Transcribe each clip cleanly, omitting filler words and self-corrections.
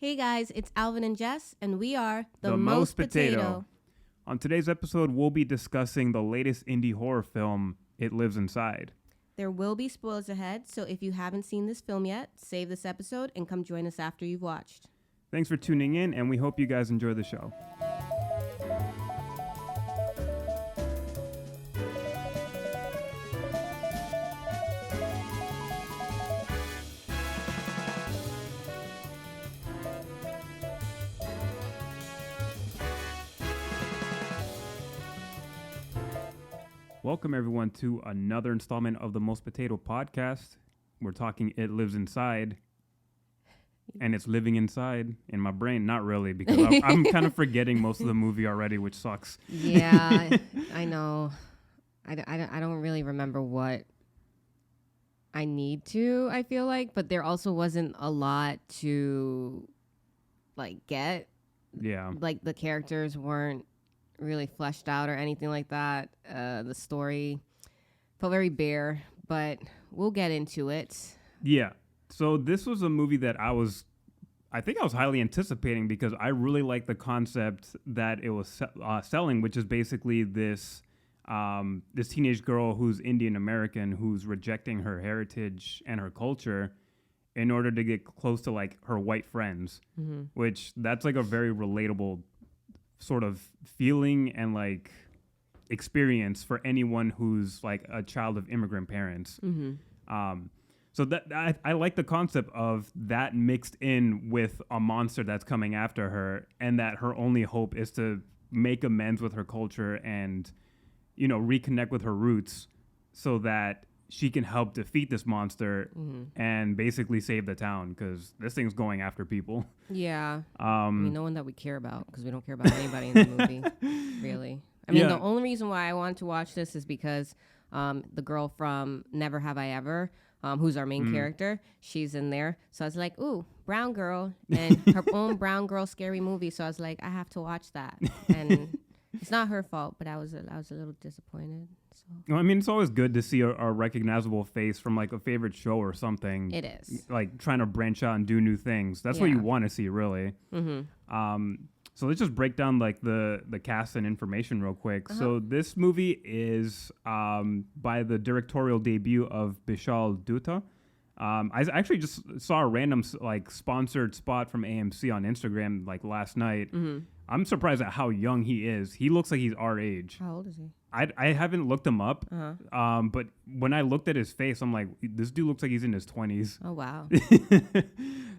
Hey guys, it's Alvin and Jess, and we are The Most Potato. On today's episode, we'll be discussing the latest indie horror film, It Lives Inside. There will be spoilers ahead, so if you haven't seen this film yet, save this episode and come join us after you've watched. Thanks for tuning in, and we hope you guys enjoy the show. Welcome, everyone, to another installment of the Most Potato podcast. We're talking It Lives Inside, and it's living inside in my brain. Not really, because I'm kind of forgetting most of the movie already, which sucks. Yeah, I know. I don't really remember what I need to, I feel like, but there also wasn't a lot to, get. Yeah. Like, the characters weren't really fleshed out or anything like that. The story felt very bare, but we'll get into it. Yeah. So this was a movie that I think I was highly anticipating because I really like the concept that it was selling, which is basically this teenage girl who's Indian American who's rejecting her heritage and her culture in order to get close to like her white friends, which that's like a very relatable sort of feeling and like experience for anyone who's like a child of immigrant parents. So that I like the concept of that mixed in with a monster that's coming after her, and that her only hope is to make amends with her culture and, you know, reconnect with her roots so that she can help defeat this monster and basically save the town, because this thing's going after people. Yeah. I mean, no one that we care about, because we don't care about anybody in the movie, really. I mean, the only reason why I wanted to watch this is because the girl from Never Have I Ever, who's our main character, she's in there. So I was like, ooh, brown girl, and her own brown girl scary movie. So I was like, I have to watch that. And it's not her fault, but I was a little disappointed. So. Well, I mean, it's always good to see a recognizable face from like a favorite show or something. It is. Like trying to branch out and do new things. That's what you want to see, really. So let's just break down like the cast and information real quick. So this movie is by the directorial debut of Bishal Dutta. I actually just saw a random like sponsored spot from AMC on Instagram like last night. I'm surprised at how young he is. He looks like he's our age. How old is he? I haven't looked him up, but when I looked at his face, I'm like, this dude looks like he's in his 20s. Oh, wow.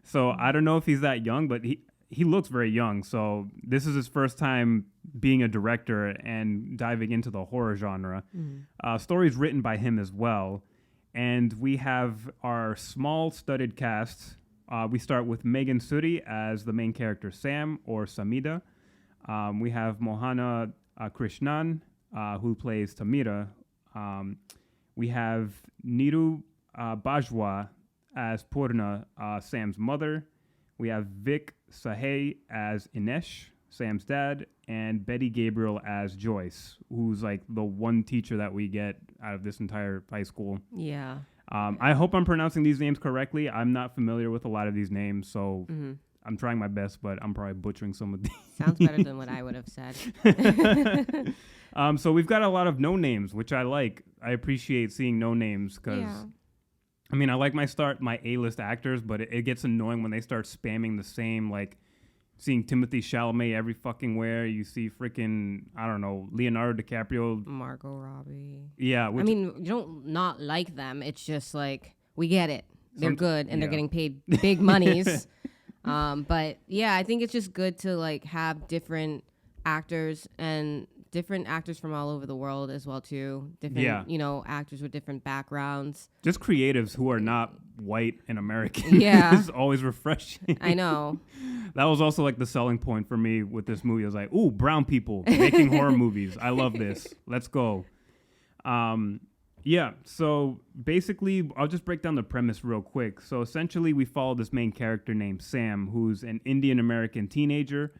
So I don't know if he's that young, but he looks very young. So this is his first time being a director and diving into the horror genre. Stories written by him as well. And we have our small studded cast. We start with Megan Suri as the main character, Sam, or Samida. We have Mohana Krishnan, who plays Tamira. We have Niru Bajwa as Purna, Sam's mother. We have Vic Sahay as Inesh, Sam's dad, and Betty Gabriel as Joyce, who's like the one teacher that we get out of this entire high school. Yeah. I hope I'm pronouncing these names correctly. I'm not familiar with a lot of these names, so I'm trying my best, but I'm probably butchering some of these. Sounds better than what I would have said. So we've got a lot of no names, which I like. I appreciate seeing no names because, I mean, I like my A-list actors, but it gets annoying when they start spamming the same, like seeing Timothée Chalamet every fucking where. You see freaking, I don't know, Leonardo DiCaprio. Margot Robbie. Yeah. I mean, you don't not like them. It's just like, we get it. They're good and they're getting paid big monies. But yeah, I think it's just good to like have different actors from all over the world as well too. Different, actors with different backgrounds. Just creatives who are not white and American. Yeah. This is always refreshing. I know. That was also like the selling point for me with this movie. I was like, ooh, brown people making horror movies. I love this. Let's go. So basically, I'll just break down the premise real quick. So essentially, we follow this main character named Sam, who's an Indian American teenager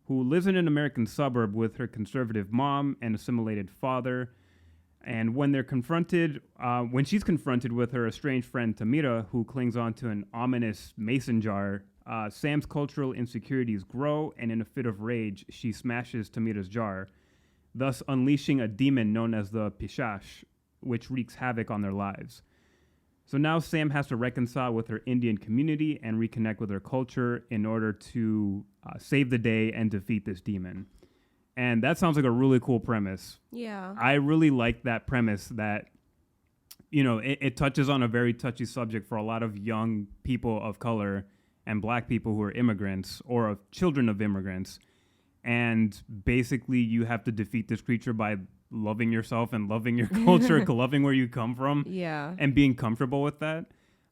who lives in an American suburb with her conservative mom and assimilated father. And when she's confronted with her estranged friend Tamira, who clings onto an ominous mason jar Sam's cultural insecurities grow, and in a fit of rage, she smashes Tamira's jar, thus unleashing a demon known as the Pishash, which wreaks havoc on their lives. So now Sam has to reconcile with her Indian community and reconnect with her culture in order to save the day and defeat this demon. And that sounds like a really cool premise. Yeah. I really like that premise that, you know, it touches on a very touchy subject for a lot of young people of color and black people who are immigrants or of children of immigrants. And basically you have to defeat this creature by loving yourself and loving your culture, loving where you come from, and being comfortable with that.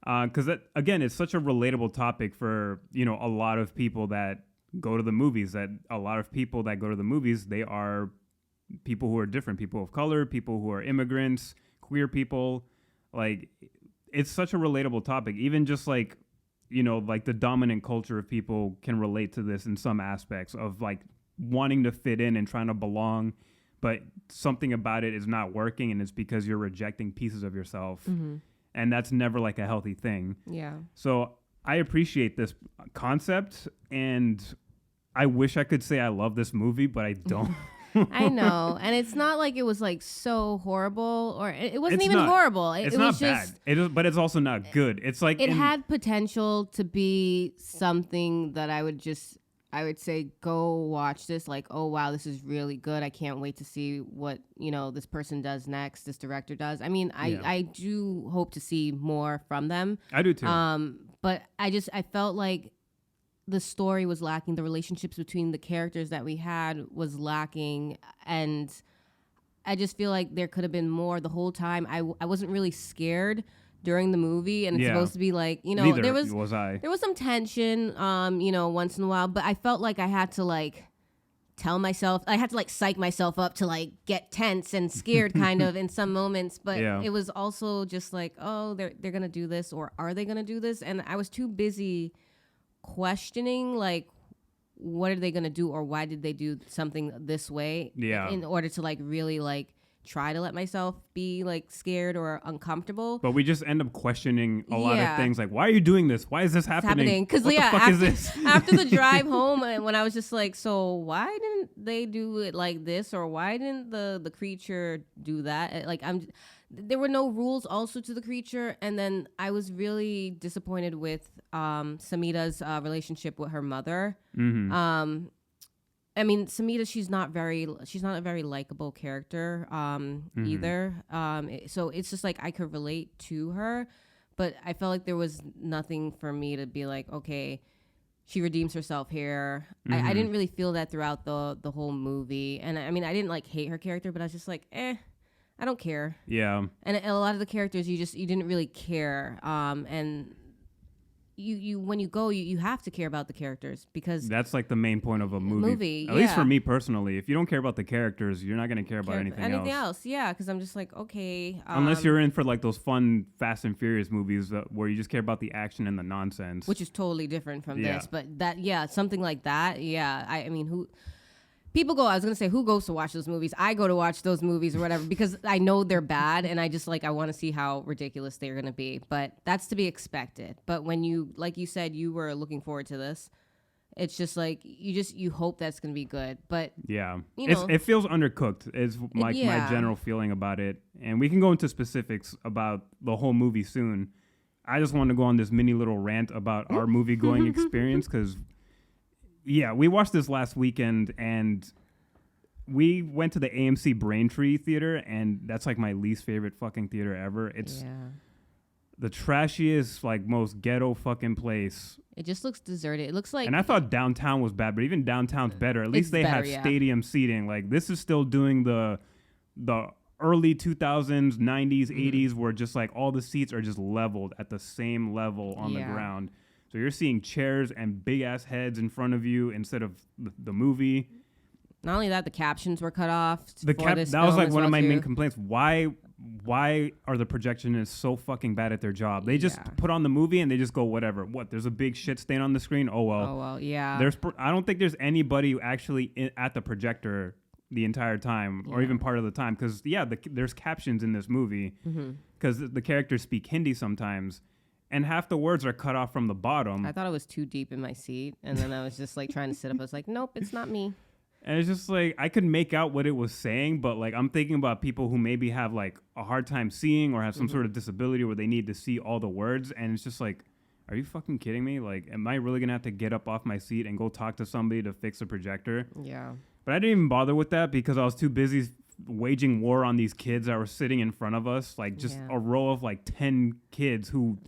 Because again, it's such a relatable topic for, you know, a lot of people that go to the movies. That a lot of people that go to the movies, they are people who are different, people of color, people who are immigrants, queer people. Like, it's such a relatable topic. Even just like, you know, like the dominant culture of people can relate to this in some aspects of like wanting to fit in and trying to belong, but something about it is not working, and it's because you're rejecting pieces of yourself. And that's never like a healthy thing. Yeah. So I appreciate this concept, and I wish I could say I love this movie, but I don't. I know. And it's not like it was like so horrible, or it wasn't even horrible. It's not bad. But it's also not good. It's like it had potential to be something that I would say, go watch this. Like, oh, wow, this is really good. I can't wait to see what, you know, this person does next, this director does. I mean, I do hope to see more from them. I do too. But I felt like the story was lacking. The relationships between the characters that we had was lacking. And I just feel like there could have been more the whole time. I wasn't really scared during the movie, and it's supposed to be like, you know, there was some tension, you know, once in a while, but I felt like I had to like tell myself, I had to like psych myself up to like get tense and scared kind of in some moments, but it was also just like, oh, they're gonna do this, or are they gonna do this? And I was too busy questioning like, what are they gonna do, or why did they do something this way, in order to like really like try to let myself be like scared or uncomfortable. But we just end up questioning a lot of things, like, why are you doing this? Why is this happening? Because what the fuck is this? After the drive home, when I was just like, so why didn't they do it like this, or why didn't the creature do that? Like, there were no rules also to the creature, and then I was really disappointed with Samita's relationship with her mother. I mean, Samita, she's not a very likable character either. So it's just like I could relate to her, but I felt like there was nothing for me to be like, okay, she redeems herself here. I didn't really feel that throughout the whole movie. And I mean, I didn't like hate her character, but I was just like, I don't care. Yeah. And a lot of the characters, you didn't really care. And you when you go, you have to care about the characters, because that's like the main point of a movie. At least for me personally, if you don't care about the characters, you're not going to care about anything else. Yeah, because I'm just like, okay. Unless you're in for like those fun Fast and Furious movies where you just care about the action and the nonsense, which is totally different from this. But something like that. Yeah, I mean, who goes to watch those movies? I go to watch those movies or whatever because I know they're bad, and I just like, I want to see how ridiculous they're going to be. But that's to be expected. But when you, like you said, you were looking forward to this, it's just like, you hope that's going to be good. But yeah, it feels undercooked is like my general feeling about it. And we can go into specifics about the whole movie soon. I just want to go on this mini little rant about our movie going experience, because we watched this last weekend, and we went to the AMC Braintree Theater, and that's like my least favorite fucking theater ever. It's the trashiest, like most ghetto fucking place. It just looks deserted. It looks like, and I thought downtown was bad, but even downtown's better. At least they have stadium seating. Like, this is still doing the early 2000s, 90s, 80s, where just like all the seats are just leveled at the same level on the ground. So you're seeing chairs and big ass heads in front of you instead of the movie. Not only that, the captions were cut off. That was like one of my main complaints. Why are the projectionists so fucking bad at their job? They just put on the movie and they just go whatever. What? There's a big shit stain on the screen. Oh well. Yeah. I don't think there's anybody actually at the projector the entire time, or even part of the time, because there's captions in this movie because the characters speak Hindi sometimes. and half the words are cut off from the bottom. I thought I was too deep in my seat, and then I was just like trying to sit up. I was like, nope, it's not me. And it's just like I could make out what it was saying, but like I'm thinking about people who maybe have like a hard time seeing or have some sort of disability where they need to see all the words, and it's just like, are you fucking kidding me? Like, am I really gonna have to get up off my seat and go talk to somebody to fix a projector? Yeah. But I didn't even bother with that because I was too busy waging war on these kids that were sitting in front of us, like just a row of like 10 kids who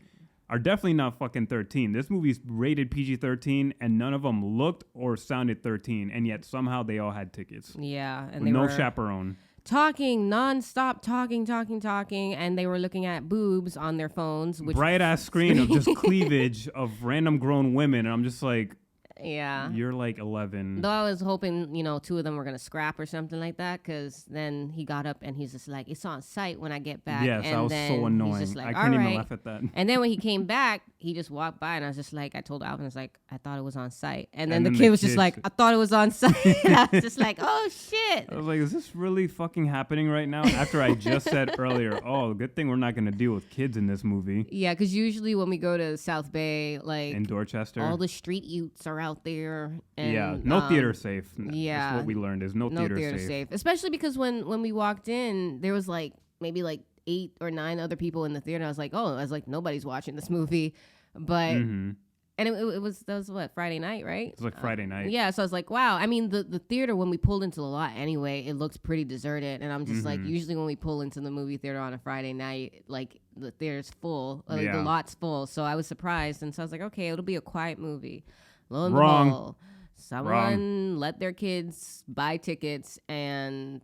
are definitely not fucking 13. This movie's rated PG-13, and none of them looked or sounded 13, and yet somehow they all had tickets. Yeah, and with no chaperone. Talking nonstop, talking, and they were looking at boobs on their phones. Which bright ass screen of just cleavage of random grown women, and I'm just like, yeah, you're like 11. Though I was hoping, two of them were gonna scrap or something like that, because then he got up and he's just like, it's on site when I get back. Yes, and that was so annoying. Just like, I couldn't even laugh at that. And then when he came back, he just walked by, and I was just like, I told Alvin, I was like, I thought it was on site, and then the kid was just like, I thought it was on site. I was just like, oh shit. I was like, is this really fucking happening right now? After I just said earlier, oh, good thing we're not gonna deal with kids in this movie. Yeah, because usually when we go to South Bay, like in Dorchester, all the street youths are out there. And, yeah, no theater safe. Yeah, that's what we learned is no theater safe. Especially because when we walked in, there was like maybe like 8 or 9 other people in the theater. I was like, nobody's watching this movie, but and it was what, Friday night, right? It was like Friday night. Yeah, so I was like, wow. I mean, the theater when we pulled into the lot anyway, it looks pretty deserted, and I'm just like, usually when we pull into the movie theater on a Friday night, like the theater's full, the lot's full. So I was surprised, and so I was like, okay, it'll be a quiet movie. Lo and behold, someone let their kids buy tickets and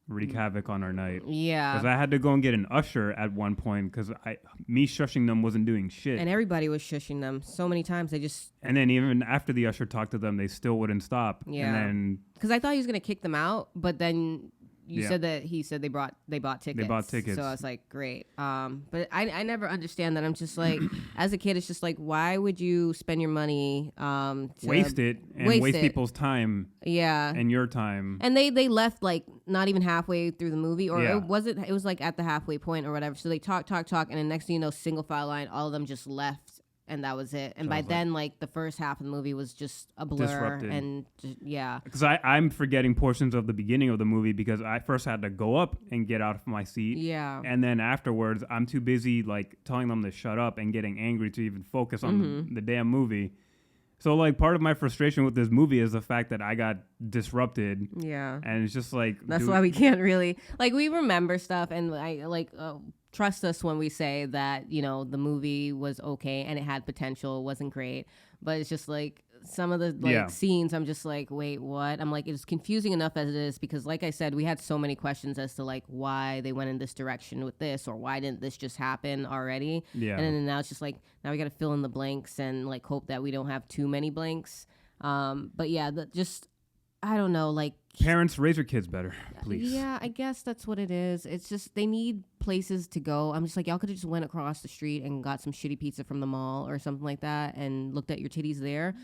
wreak havoc on our night. Yeah. Because I had to go and get an usher at one point because me shushing them wasn't doing shit. And everybody was shushing them so many times. And then even after the usher talked to them, they still wouldn't stop. Yeah. And then because I thought he was gonna kick them out, but then you said that he said they bought tickets. They bought tickets. So I was like, great. But I never understand that. I'm just like, as a kid, it's just like, why would you spend your money to waste it and waste people's time? Yeah. And your time. And they left like not even halfway through the movie, or it was like at the halfway point or whatever. So they talk, and then next thing you know, single file line, all of them just left. And that was it. And so by then, like the first half of the movie was just a blur. Disrupted. And because I'm forgetting portions of the beginning of the movie because I first had to go up and get out of my seat. Yeah. And then afterwards, I'm too busy like telling them to shut up and getting angry to even focus on the damn movie. So like part of my frustration with this movie is the fact that I got disrupted. Yeah. And it's just like that's why we can't really like we remember stuff and I like trust us when we say that, the movie was okay and it had potential, wasn't great, but it's just like some of the scenes I'm just like, wait, what? I'm like, it's confusing enough as it is because like I said, we had so many questions as to like why they went in this direction with this or why didn't this just happen already? Yeah. And then now it's just like now we got to fill in the blanks and like hope that we don't have too many blanks. But yeah, I don't know, like parents, raise your kids better, please. Yeah, I guess that's what it is. It's just they need places to go. I'm just like, y'all could have just went across the street and got some shitty pizza from the mall or something like that and looked at your titties there.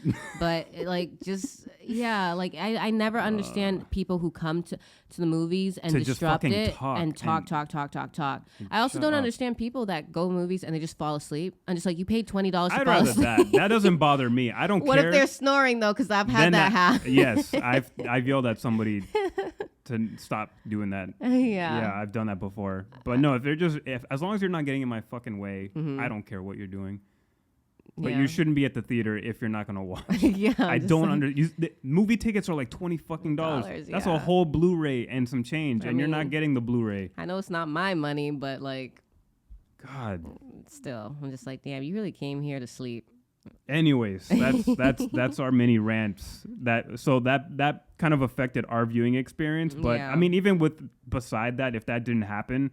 But I never understand people who come to the movies and disrupt it and talk. I also don't understand people that go movies and they just fall asleep. I'm just like, you paid $20 to fall asleep. That doesn't bother me. I don't care. What if they're snoring though? Because I've had that happen. Yes, I've yelled at somebody to stop doing that. Yeah, I've done that before. But no, if as long as you're not getting in my fucking way, I don't care what you're doing. But you shouldn't be at the theater if you're not gonna watch. I don't the movie tickets are like $20 fucking. That's a whole Blu-ray and some change, and you're not getting the Blu-ray. I know it's not my money, but like, God, still, I'm just like, damn, you really came here to sleep. Anyways, that's our mini rants. That kind of affected our viewing experience. But I mean, even beside that, if that didn't happen,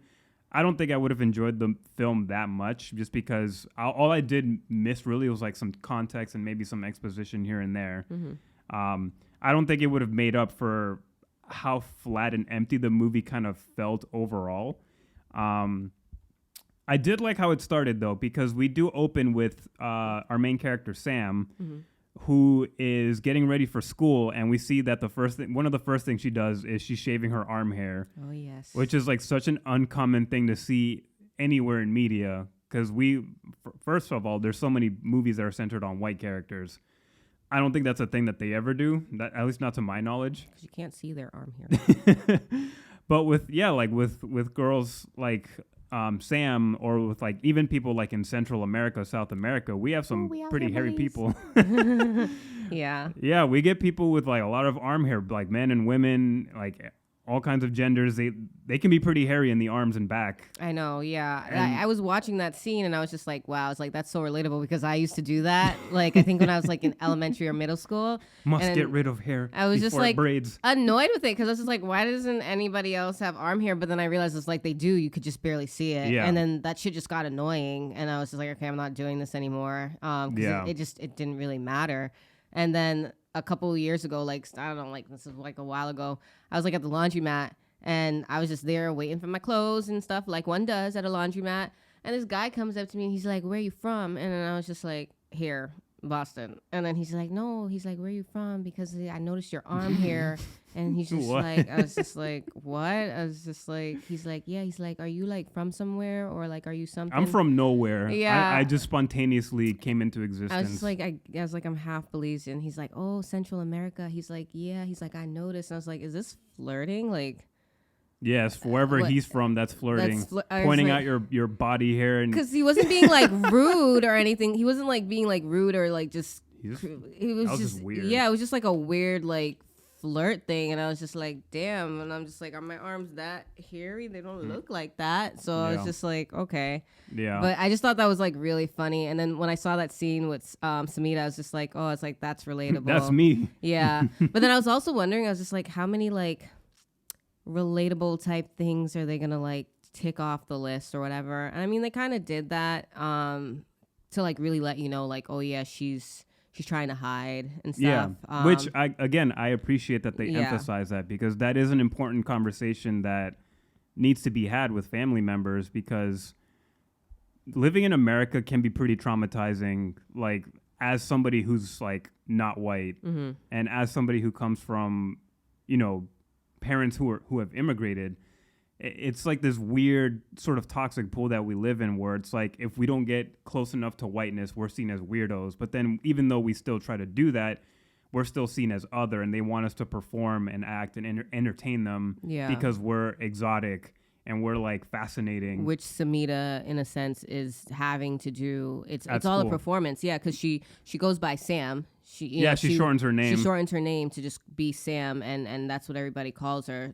I don't think I would have enjoyed the film that much. Just because all I did miss really was like some context and maybe some exposition here and there. I don't think it would have made up for how flat and empty the movie kind of felt overall. I did like how it started, though, because we do open with our main character, Sam, who is getting ready for school, and we see that one of the first things she does is she's shaving her arm hair. Oh, yes. Which is like such an uncommon thing to see anywhere in media, because first of all, there's so many movies that are centered on white characters. I don't think that's a thing that they ever do, at least not to my knowledge. Because you can't see their arm here. But with girls like Sam, or with like even people like in Central America, South America, we have some pretty hairy people. Yeah. Yeah, we get people with like a lot of arm hair, like men and women, like all kinds of genders. They can be pretty hairy in the arms and back. I know, yeah. I was watching that scene and I was just like, wow, it's like that's so relatable because I used to do that. Like I think when I was like in elementary or middle school. Must get rid of hair. I was just like braids. Annoyed with it because I was just like, why doesn't anybody else have arm hair? But then I realized it's like they do. You could just barely see it. Yeah. And then that shit just got annoying. And I was just like, okay, I'm not doing this anymore. It didn't really matter. And then a couple of years ago, like, I don't know, like this is like a while ago, I was like at the laundromat and I was just there waiting for my clothes and stuff like one does at a laundromat. And this guy comes up to me and he's like, where are you from? And then I was just like, here, Boston. And then he's like, no, he's like, where are you from? Because I noticed your arm here. And he's just like, I was just like, what? I was just like, he's like, yeah. He's like, are you like from somewhere or like, are you something? I'm from nowhere. Yeah. I just spontaneously came into existence. I was just like, I was like, I'm half Belizean. He's like, oh, Central America. He's like, yeah. He's like, I noticed. And I was like, is this flirting? Like, yes, wherever he's from, that's flirting. Pointing like, out your body hair. And because he wasn't being like rude or anything. He wasn't like being like rude or like just. He was just weird. Yeah, it was just like a weird like flirt thing, and I was just like, damn. And I'm just like, are my arms that hairy? They don't look like that. So I was just like, okay. Yeah. But I just thought that was like really funny. And then when I saw that scene with Samita, I was just like, oh, it's like that's relatable. That's me. Yeah. But then I was also wondering, I was just like, how many like relatable type things are they gonna like tick off the list or whatever? And I mean, they kind of did that to like really let you know, like, oh yeah, she's trying to hide and stuff. Yeah, which I appreciate that they emphasize that, because that is an important conversation that needs to be had with family members, because living in America can be pretty traumatizing, like as somebody who's like not white, and as somebody who comes from, you know, parents who have immigrated. It's like this weird sort of toxic pool that we live in, where it's like if we don't get close enough to whiteness, we're seen as weirdos. But then even though we still try to do that, we're still seen as other, and they want us to perform and act and entertain them because we're exotic and we're like fascinating. Which Samita, in a sense, is having to do. It's all a performance, because she goes by Sam. She shortens her name. She shortens her name to just be Sam, and that's what everybody calls her.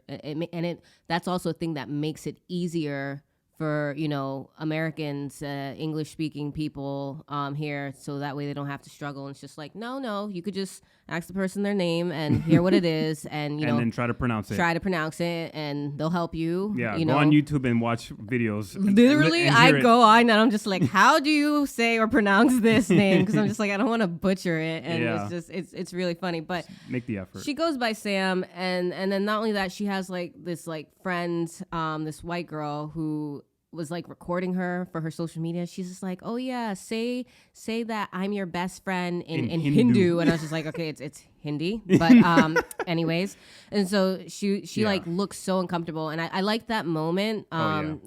That's also a thing that makes it easier for, you know, Americans, English-speaking people here, so that way they don't have to struggle. And it's just like, no, you could just ask the person their name and hear what it is, and and then try to pronounce it, and they'll help you. Yeah, you go know? on YouTube and watch videos. Literally, I go on and I'm just like, how do you say or pronounce this name? Because I'm just like, I don't want to butcher it, and it's really funny. But just make the effort. She goes by Sam, and then not only that, she has like this like friend, this white girl who was like recording her for her social media. She's just like, oh yeah, say that I'm your best friend in Hindu. And I was just like, okay, it's Hindi, but anyways. And so she like looks so uncomfortable, and I like that moment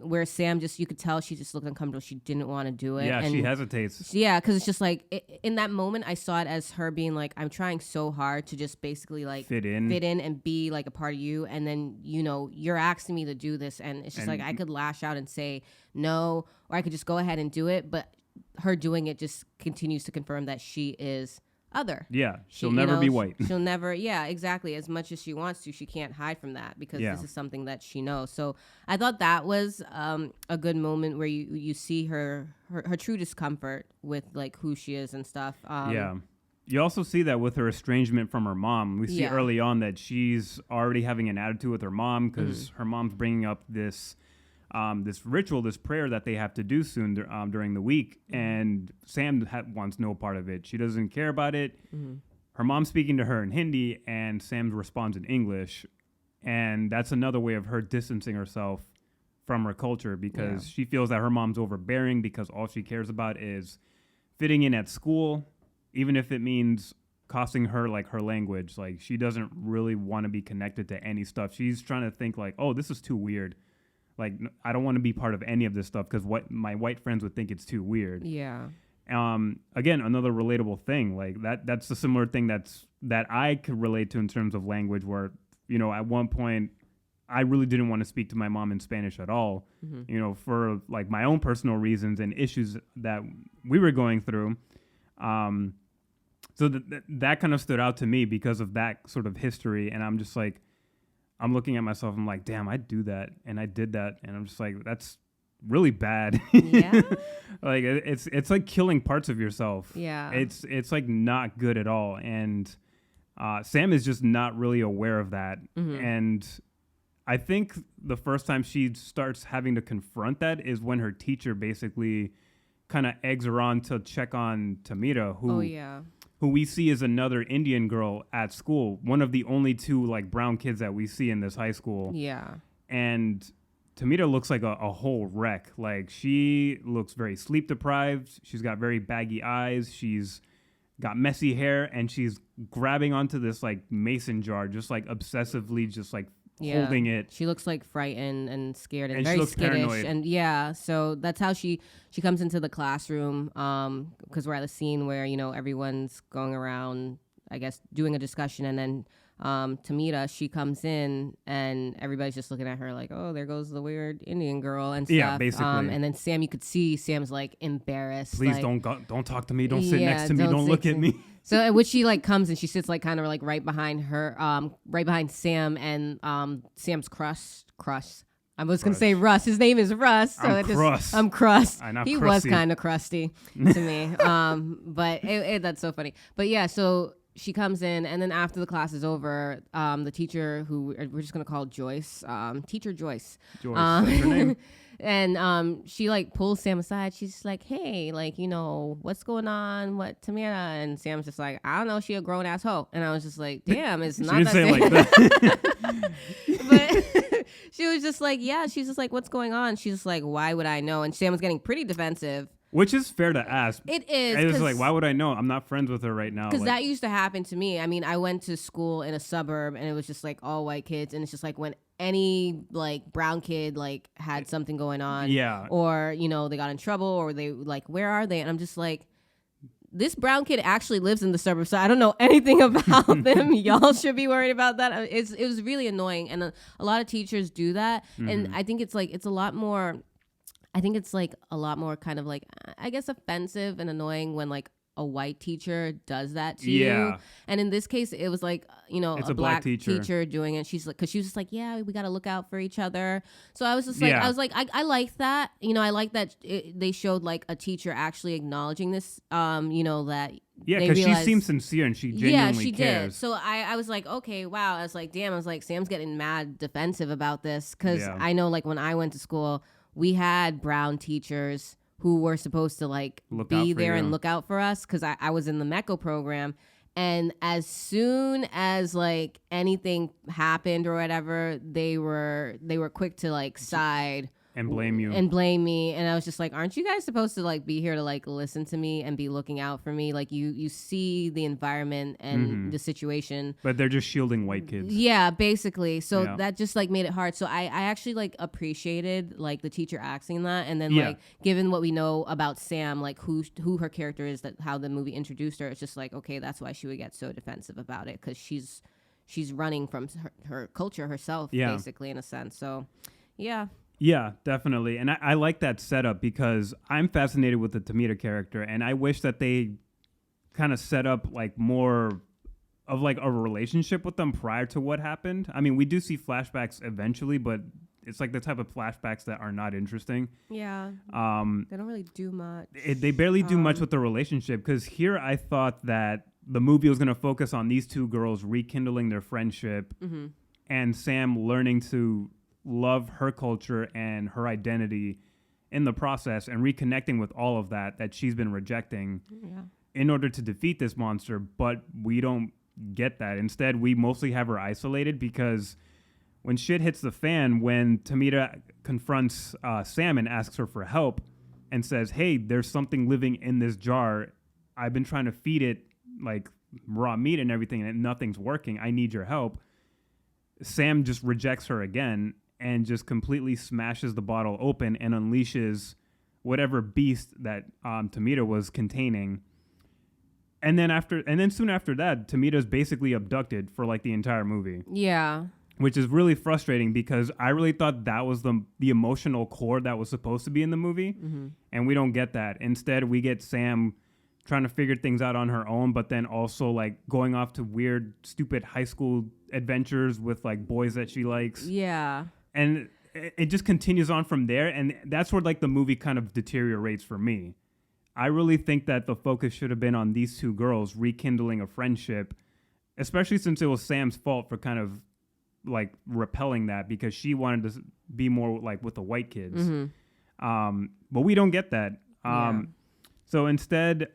where Sam just, you could tell she just looked uncomfortable. She didn't want to do it. Yeah, and she hesitates. Yeah, because it's just like in that moment I saw it as her being like, I'm trying so hard to just basically like fit in and be like a part of you, and then, you know, you're asking me to do this, and it's just like I could lash out and say no, or I could just go ahead and do it, but her doing it just continues to confirm that she is other. Yeah, she'll never be white. She'll never, exactly. As much as she wants to, she can't hide from that, because this is something that she knows. So I thought that was a good moment where you see her true discomfort with like who she is and stuff. You also see that with her estrangement from her mom. We see early on that she's already having an attitude with her mom, because her mom's bringing up this ritual, this prayer that they have to do soon during the week, and Sam wants no part of it. She doesn't care about it. Her mom's speaking to her in Hindi, and Sam responds in English, and that's another way of her distancing herself from her culture, because she feels that her mom's overbearing, because all she cares about is fitting in at school, even if it means costing her like her language. Like, she doesn't really want to be connected to any stuff. She's trying to think like, oh, this is too weird. Like, I don't want to be part of any of this stuff because what my white friends would think it's too weird. Yeah. Again, another relatable thing, like that's a similar thing that I could relate to in terms of language where, you know, at one point I really didn't want to speak to my mom in Spanish at all, you know, for like my own personal reasons and issues that we were going through. So that kind of stood out to me because of that sort of history. And I'm just like, I'm looking at myself, I'm like, damn, I do that. And I did that. And I'm just like, that's really bad. Yeah. Like it's like killing parts of yourself. Yeah. It's like not good at all. And Sam is just not really aware of that. And I think the first time she starts having to confront that is when her teacher basically kind of eggs her on to check on Tamira, who we see is another Indian girl at school, one of the only two like brown kids that we see in this high school. Yeah. And Tamira looks like a whole wreck. Like, she looks very sleep deprived. She's got very baggy eyes. She's got messy hair, and she's grabbing onto this like mason jar, just like obsessively, just like holding it. She looks like frightened and scared and she very looks skittish. paranoid. And yeah, so that's how she comes into the classroom, because we're at a scene where, you know, everyone's going around, I guess, doing a discussion, and then Tamira, she comes in and everybody's just looking at her like, oh, there goes the weird Indian girl and stuff. Yeah, basically. And then Sam, you could see Sam's like embarrassed. Please like, don't talk to me. Don't sit next to me. Don't look at me. So which she like comes and she sits like kind of like right behind her, right behind Sam and Sam's crush. I was gonna say Russ. His name is Russ. So I'm crust. He was kind of crusty to me. But that's so funny. But yeah, so she comes in, and then after the class is over, the teacher, who we're just gonna call Joyce, Teacher Joyce. Joyce, that's her name. And she like pulls Sam aside. She's just like, hey, like, you know, what's going on? What, Tamira? And Sam's just like, I don't know. She a grown ass hoe. And I was just like, damn, it's not that. She didn't say it like that. But she was just like, yeah. She's just like, what's going on? She's just like, why would I know? And Sam was getting pretty defensive. Which is fair to ask. It is. It's like, why would I know? I'm not friends with her right now. Because that used to happen to me. I mean, I went to school in a suburb, and it was just like all white kids. And it's just like when any like brown kid like had something going on, or, you know, they got in trouble, or they like, where are they? And I'm just like, this brown kid actually lives in the suburbs, so I don't know anything about them. Y'all should be worried about that. It was really annoying, and a lot of teachers do that. And I think it's like it's a lot more kind of like, I guess, offensive and annoying when like a white teacher does that to you. And in this case, it was like, you know, a black teacher doing it. She's like, because she was just like, yeah, we got to look out for each other. So I was just like, I like that. You know, I like that they showed like a teacher actually acknowledging this, you know, that. Yeah, because she seems sincere and she genuinely cares. Did. So I was like, okay, wow. I was like, damn. I was like, Sam's getting mad defensive about this, because I know like when I went to school, we had brown teachers who were supposed to like be there and look out for us, because I was in the MECO program. And as soon as like anything happened or whatever, they were quick to like side and blame you and blame me. And I was just like, aren't you guys supposed to like be here to like listen to me and be looking out for me? Like you see the environment and the situation, but they're just shielding white kids. Yeah, basically. So that just like made it hard. So I actually like appreciated like the teacher asking that. And then like, given what we know about Sam, like who her character is, that how the movie introduced her, it's just like, okay, that's why she would get so defensive about it, because she's running from her culture herself, basically, in a sense. So yeah. Yeah, definitely. And I like that setup, because I'm fascinated with the Tamira character, and I wish that they kind of set up like more of like a relationship with them prior to what happened. I mean, we do see flashbacks eventually, but it's like the type of flashbacks that are not interesting. Yeah. They don't really do much. They barely do much with the relationship, because here I thought that the movie was going to focus on these two girls rekindling their friendship and Sam learning to love her culture and her identity in the process, and reconnecting with all of that she's been rejecting in order to defeat this monster. But we don't get that. Instead, we mostly have her isolated, because when shit hits the fan, when Tamira confronts Sam and asks her for help and says, hey, there's something living in this jar. I've been trying to feed it like raw meat and everything, and nothing's working. I need your help. Sam just rejects her again. and just completely smashes the bottle open and unleashes whatever beast that Tamira was containing. And then soon after that, Tamita's basically abducted for like the entire movie. Yeah. Which is really frustrating because I really thought that was the emotional core that was supposed to be in the movie. Mm-hmm. And we don't get that. Instead, we get Sam trying to figure things out on her own, but then also like going off to weird, stupid high school adventures with like boys that she likes. Yeah. And it just continues on from there. And that's where like the movie kind of deteriorates for me. I really think that the focus should have been on these two girls rekindling a friendship, especially since it was Sam's fault for kind of like repelling that because she wanted to be more like with the white kids. Mm-hmm. But we don't get that. So instead,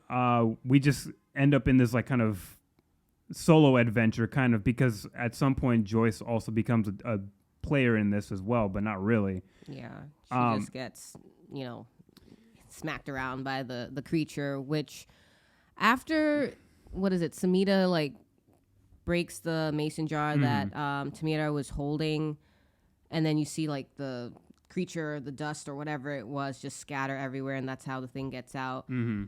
we just end up in this like kind of solo adventure kind of because at some point Joyce also becomes a player in this as well, but not really. Yeah. She just gets, smacked around by the creature, which after, Samita like breaks the mason jar that Tamira was holding, and then you see like the creature, the dust or whatever it was, just scatter everywhere, and that's how the thing gets out. Mm-hmm.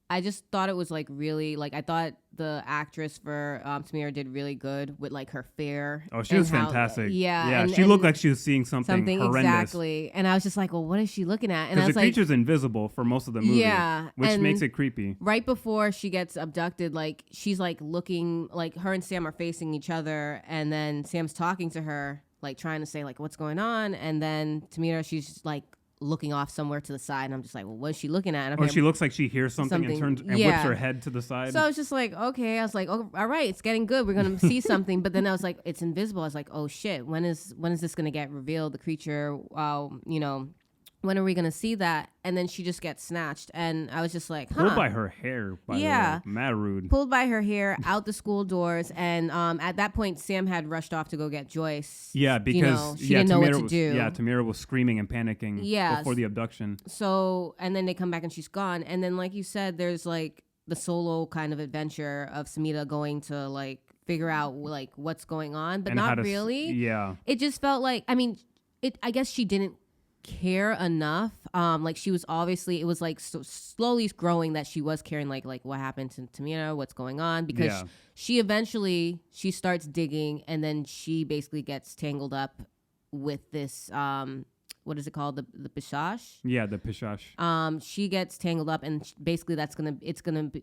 I just thought it was like really like I thought the actress for Tamira did really good with like her fair. Oh, she was fantastic. Yeah, she looked like she was seeing something horrendous. Exactly. And I was just like, well, what is she looking at? And I was the creature's invisible for most of the movie. Yeah, which makes it creepy. Right before she gets abducted, like she's like looking, like her and Sam are facing each other, and then Sam's talking to her, like trying to say like what's going on, and then Tamira, she's like looking off somewhere to the side, and I'm just like, well, what is she looking at? She looks like she hears something and turns and whips her head to the side. So I was just like, okay. I was like, oh, all right, it's getting good. We're gonna see something. But then I was like, it's invisible. I was like, oh shit, when is this gonna get revealed? The creature, when are we gonna see that? And then she just gets snatched, and I was just like, pulled by her hair. By the way. Mad rude. Pulled by her hair out the school doors, and at that point, Sam had rushed off to go get Joyce. Yeah, because she didn't know what to do. Yeah, Tamira was screaming and panicking. Before the abduction. So, and then they come back, and she's gone. And then, like you said, there's like the solo kind of adventure of Samita going to like figure out like what's going on, but not really. It just felt like, I mean, I guess she didn't care enough. Like she was obviously, it was like slowly growing that she was caring like what happened to Tamira, what's going on, because she eventually starts digging, and then she basically gets tangled up with this what is it called, the pishash? Yeah, the pishash. She gets tangled up, and basically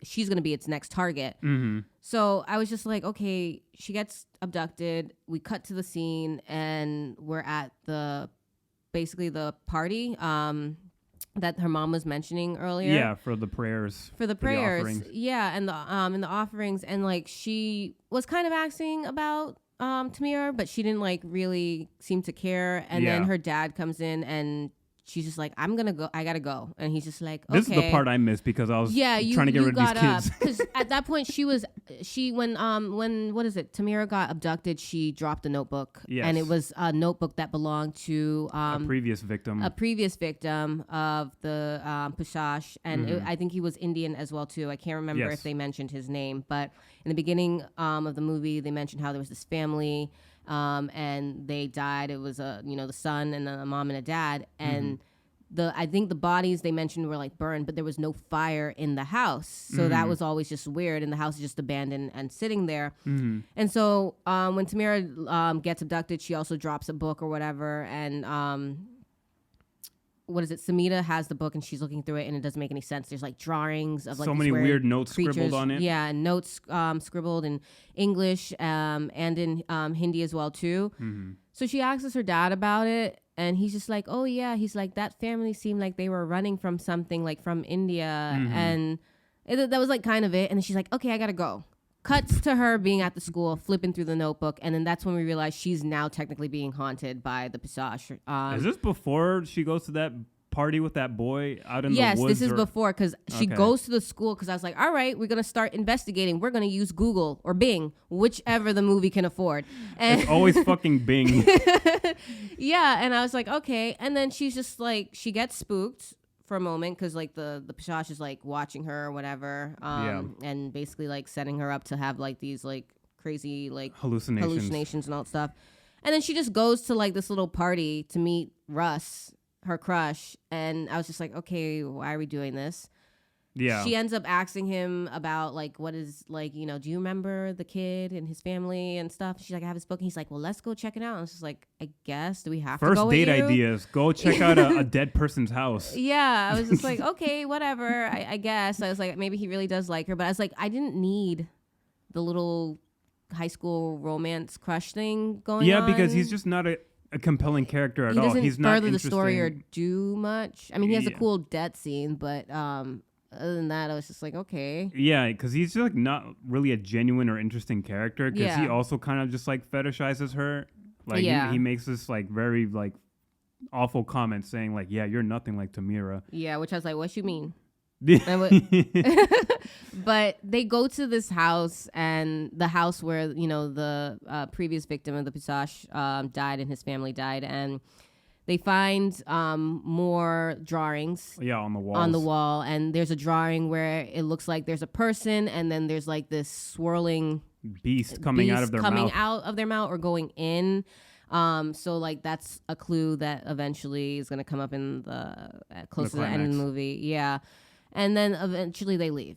she's gonna be its next target. Mm-hmm. So I was just like, okay, she gets abducted. We cut to the scene, and we're at basically the party that her mom was mentioning earlier. Yeah, for the prayers. For the prayers. Yeah, and the offerings, and like she was kind of asking about Tamira, but she didn't like really seem to care. And then her dad comes in, and she's just like, I gotta go. And he's just like, okay. This is the part I missed because I was trying to get rid of these kids. Because at that point when Tamira got abducted, she dropped a notebook. Yes. And it was a notebook that belonged to a previous victim of the Pishash. And I think he was Indian as well too. I can't remember if they mentioned his name, but in the beginning of the movie, they mentioned how there was this family and they died. It was the son and a mom and a dad, and I think the bodies they mentioned were like burned, but there was no fire in the house, so that was always just weird, and the house is just abandoned and sitting there. And so when Tamira gets abducted, she also drops a book or whatever, and Samita has the book, and she's looking through it, and it doesn't make any sense. There's like drawings of like so many weird notes scribbled on it. Yeah, notes scribbled in English and in Hindi as well too. So she asks her dad about it, and he's just like, oh yeah, he's like, that family seemed like they were running from something, like from India, and that was like kind of it. And then she's like, okay, I gotta go. Cuts to her being at the school, flipping through the notebook, and then that's when we realize she's now technically being haunted by the Pisash. Is this before she goes to that party with that boy out in the woods? Yes, this is before, because she goes to the school, because I was like, all right, we're going to start investigating. We're going to use Google or Bing, whichever the movie can afford. And it's always fucking Bing. Yeah, and I was like, okay. And then she's just like, she gets spooked for a moment because like the Pishash is like watching her or whatever, and basically like setting her up to have like these like crazy like hallucinations and all that stuff. And then she just goes to like this little party to meet Russ, her crush. And I was just like, okay, why are we doing this? Yeah. She ends up asking him about like, what is like, you know, do you remember the kid and his family and stuff? She's like, I have his book. And he's like, well, let's go check it out. And it's just like, I guess, do we have to go with you? First date ideas. Go check out a dead person's house. Yeah. I was just like, okay, whatever. I guess. I was like, maybe he really does like her. But I was like, I didn't need the little high school romance crush thing going on. Yeah, because he's just not a compelling character at all. He's not further the story or do much. I mean, he has a cool death scene, but other than that, I was just like, okay. Yeah, because he's just like not really a genuine or interesting character. Because he also kind of just like fetishizes her. Like he makes this like very like awful comment saying like, yeah, you're nothing like Tamira. Yeah, which I was like, what you mean? But they go to this house, and the house where, you know, the previous victim of the Pistache died and his family died, and they find more drawings. Yeah, on the wall. On the wall, and there's a drawing where it looks like there's a person, and then there's like this swirling beast coming out of their mouth or going in. So like that's a clue that eventually is going to come up in the close to the end of the movie. Yeah. And then eventually they leave.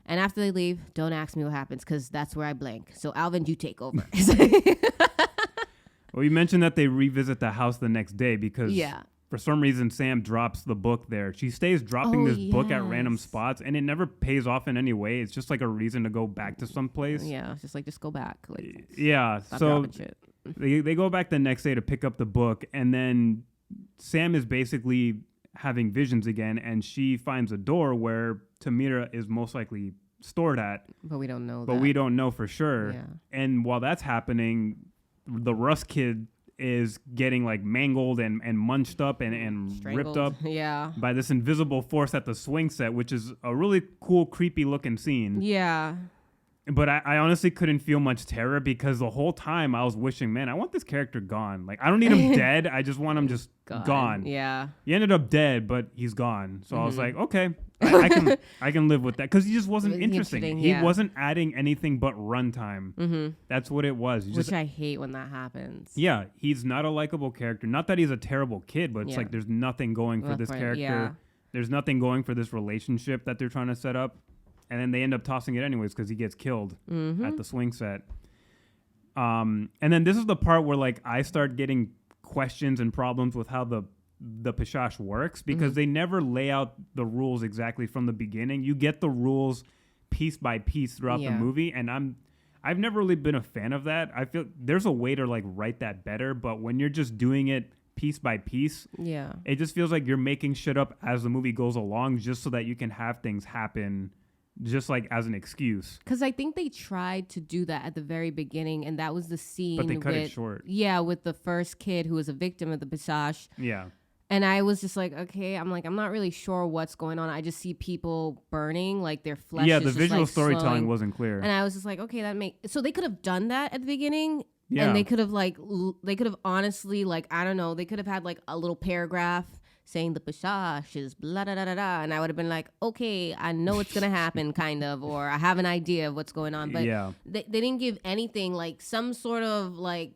And after they leave, don't ask me what happens, because that's where I blank. So Alvin, you take over. Well, you mentioned that they revisit the house the next day because for some reason Sam drops the book there. She stays dropping this book at random spots, and it never pays off in any way. It's just like a reason to go back to some place. Yeah, just go back. Like, stop so shit. They go back the next day to pick up the book, and then Sam is basically having visions again, and she finds a door where Tamira is most likely stored at. But we don't know that. But we don't know for sure. Yeah. And while that's happening, the Russ kid is getting like mangled and munched up and ripped up by this invisible force at the swing set, which is a really cool, creepy looking scene. Yeah. But I honestly couldn't feel much terror because the whole time I was wishing, man, I want this character gone. Like, I don't need him dead. I just want him just gone. Yeah. He ended up dead, but he's gone. So I was like, okay, I can live with that, because he just wasn't interesting. He wasn't adding anything but runtime. Mm-hmm. That's what it was. Which I hate when that happens. Yeah, he's not a likable character. Not that he's a terrible kid, but it's like there's nothing going for this character. Yeah. There's nothing going for this relationship that they're trying to set up. And then they end up tossing it anyways because he gets killed at the swing set. And then this is the part where like I start getting questions and problems with how the Pistache works, because they never lay out the rules exactly from the beginning. You get the rules piece by piece throughout the movie, and I've never really been a fan of that. I feel there's a way to like write that better, but when you're just doing it piece by piece, it just feels like you're making shit up as the movie goes along just so that you can have things happen just like as an excuse. Because I think they tried to do that at the very beginning, and that was the scene. But they cut it short. Yeah, with the first kid who was a victim of the Pistache. Yeah. And I was just like, okay, I'm not really sure what's going on. I just see people burning, like their flesh. Yeah, is the just visual like storytelling slowing. wasn't clear. And I was just like, okay, so they could have done that at the beginning. Yeah. And they could have honestly, like, I don't know, they could have had like a little paragraph saying the Pistache is blah, da, da, da, da. And I would have been like, okay, I know it's going to happen, kind of, or I have an idea of what's going on. But they didn't give anything, like some sort of like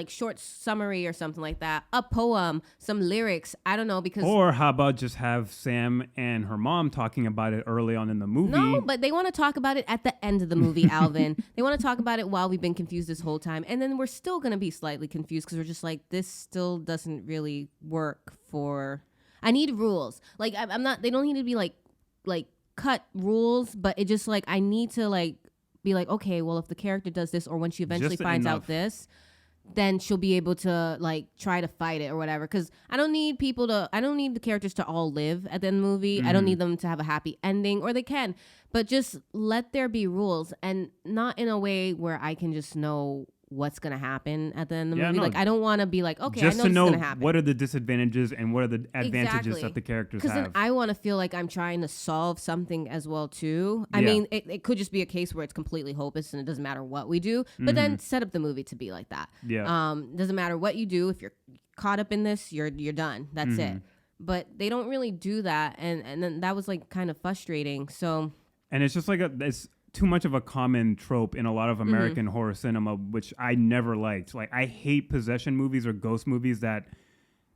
short summary or something like that, a poem, some lyrics. I don't know, because. Or how about just have Sam and her mom talking about it early on in the movie? No, but they want to talk about it at the end of the movie, Alvin. They want to talk about it while we've been confused this whole time. And then we're still going to be slightly confused because we're just like, this still doesn't really work for. I need rules. Like I'm not. They don't need to be like cut rules, but it just like I need to like be like, okay, well, if the character does this, or when she eventually finds out this, then she'll be able to like try to fight it or whatever. Because I don't need the characters to all live at the end of the movie. I don't need them to have a happy ending, or they can, but just let there be rules, and not in a way where I can just know what's going to happen at the end of the movie. No, like, I don't want to be like, okay, just I know to what's going to happen. What are the disadvantages and what are the advantages that the characters have. Because then I want to feel like I'm trying to solve something as well, too. I mean, it could just be a case where it's completely hopeless and it doesn't matter what we do. But then set up the movie to be like that. Yeah. Doesn't matter what you do. If you're caught up in this, you're done. That's it. But they don't really do that. And then that was like kind of frustrating. So... And it's just like too much of a common trope in a lot of American horror cinema, which I never liked. Like, I hate possession movies or ghost movies that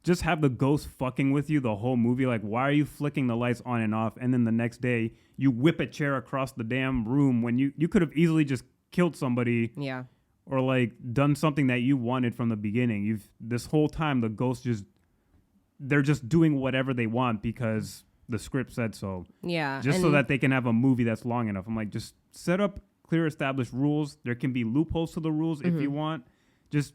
just have the ghost fucking with you the whole movie. Like, why are you flicking the lights on and off? And then the next day you whip a chair across the damn room when you could have easily just killed somebody. Yeah. Or like done something that you wanted from the beginning. This whole time the ghosts they're just doing whatever they want because the script said so. Yeah. Just so that they can have a movie that's long enough. I'm like, just set up clear established rules. There can be loopholes to the rules if you want. Just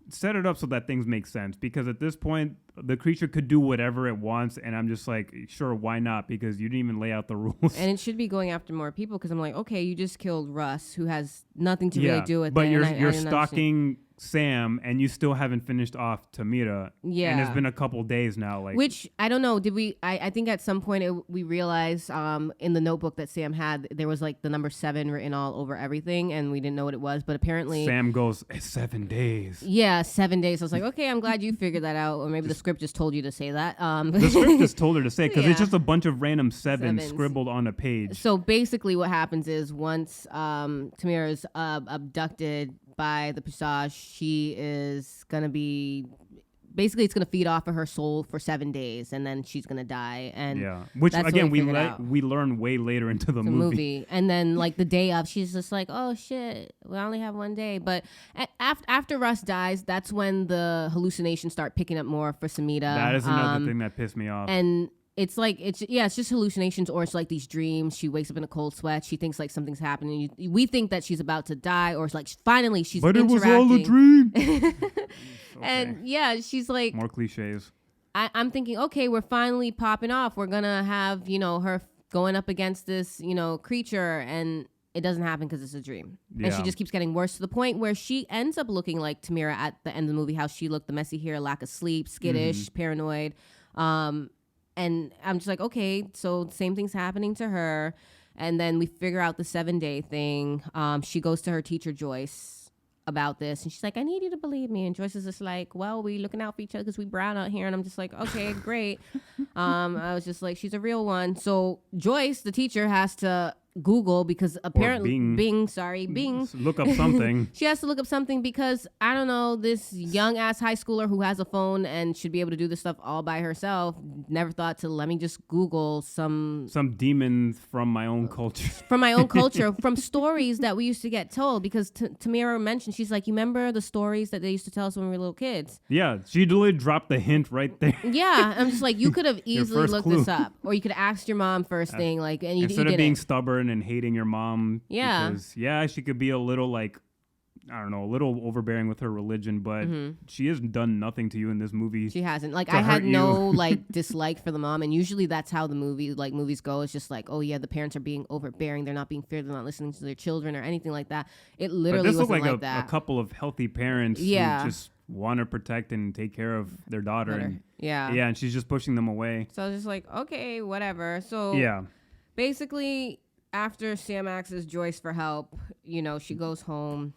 set it up so that things make sense, because at this point the creature could do whatever it wants, and I'm just like, sure, why not? Because you didn't even lay out the rules. And it should be going after more people, because I'm like, okay, you just killed Russ, who has nothing to really do with but it. But you're stalking Sam, and you still haven't finished off Tamira. Yeah. And it's been a couple days now. Like, which, I don't know, did we, I think at some point we realized in the notebook that Sam had, there was like the number 7 written all over everything, and we didn't know what it was, but apparently Sam goes, it's 7 days. Yeah, 7 days. I was like, okay, I'm glad you figured that out, or maybe the script just told you to say that. The script just told her to say, because it's just a bunch of random sevens scribbled on a page. So basically what happens is once Tamira is abducted by the Passage, she is going to be, basically it's going to feed off of her soul for 7 days, and then she's going to die. And yeah, which again, we learn way later into the movie. And then like the day of, she's just like, oh shit, we only have 1 day. But after Russ dies, that's when the hallucinations start picking up more for Samita. That is another thing that pissed me off. And it's like, it's just hallucinations, or it's like these dreams. She wakes up in a cold sweat. She thinks like something's happening. We think that she's about to die, or it's like finally she's interacting. But it was all a dream. And yeah, she's like, more cliches. I'm thinking, okay, we're finally popping off. We're gonna have, her going up against this, creature, and it doesn't happen because it's a dream. Yeah. And she just keeps getting worse, to the point where she ends up looking like Tamira at the end of the movie. How she looked, the messy hair, lack of sleep, skittish, paranoid. And I'm just like, okay, so same thing's happening to her. And then we figure out the 7-day thing. She goes to her teacher, Joyce, about this. And she's like, I need you to believe me. And Joyce is just like, well, we looking out for each other because we brown out here. And I'm just like, okay, great. I was just like, she's a real one. So Joyce, the teacher, has to Google, because apparently Bing. Look up something. She has to look up something because, I don't know, this young ass high schooler who has a phone and should be able to do this stuff all by herself never thought to let me just Google some demon from my own culture. From stories that we used to get told, because Tamira mentioned, she's like, you remember the stories that they used to tell us when we were little kids? Yeah, she literally dropped the hint right there. Yeah, I'm just like, you could have easily looked this up, or you could have asked your mom first thing, like, and you instead of being stubborn and hating your mom. Yeah. Because, she could be a little, like, I don't know, a little overbearing with her religion, but she has done nothing to you in this movie. She hasn't. Like, I had no, like, dislike for the mom, and usually that's how the movies go. It's just like, oh, yeah, the parents are being overbearing. They're not being fair. They're not listening to their children or anything like that. It literally wasn't like that. A couple of healthy parents who just want to protect and take care of their daughter. And, and she's just pushing them away. So I was just like, okay, whatever. So basically, after Sam asks Joyce for help, she goes home,